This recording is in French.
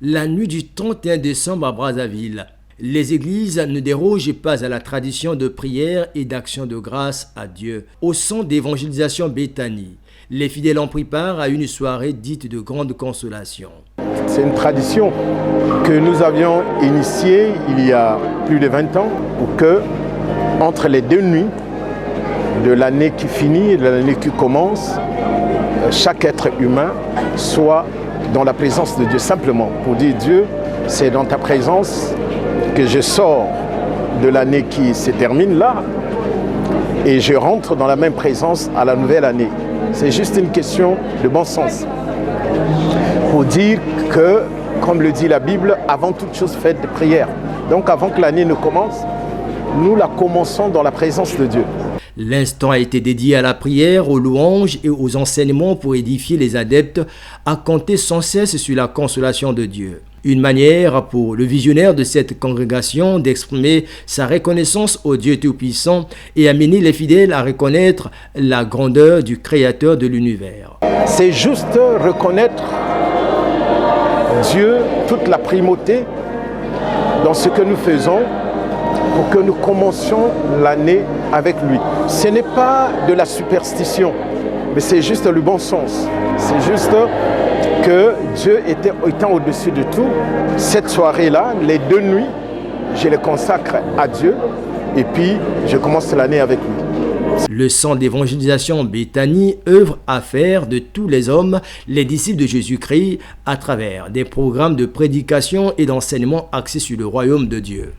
La nuit du 31 décembre à Brazzaville, les églises ne dérogent pas à la tradition de prière et d'action de grâce à Dieu. Au centre d'évangélisation Béthanie, les fidèles ont pris part à une soirée dite de grande consolation. C'est une tradition que nous avions initiée il y a plus de 20 ans pour que, entre les deux nuits de l'année qui finit et de l'année qui commence, chaque être humain soit dans la présence de Dieu, simplement pour dire Dieu, c'est dans ta présence que je sors de l'année qui se termine là et je rentre dans la même présence à la nouvelle année. C'est juste une question de bon sens. Pour dire que, comme le dit la Bible, avant toute chose faites de prière. Donc avant que l'année ne commence, nous la commençons dans la présence de Dieu. L'instant a été dédié à la prière, aux louanges et aux enseignements pour édifier les adeptes à compter sans cesse sur la consolation de Dieu. Une manière pour le visionnaire de cette congrégation d'exprimer sa reconnaissance au Dieu Tout-Puissant et amener les fidèles à reconnaître la grandeur du Créateur de l'univers. C'est juste reconnaître Dieu, toute la primauté dans ce que nous faisons pour que nous commencions l'année avec lui. Ce n'est pas de la superstition, mais c'est juste le bon sens. C'est juste que Dieu étant au-dessus de tout, cette soirée-là, les deux nuits, je les consacre à Dieu et puis je commence l'année avec lui. Le centre d'évangélisation Béthanie œuvre à faire de tous les hommes les disciples de Jésus-Christ à travers des programmes de prédication et d'enseignement axés sur le royaume de Dieu.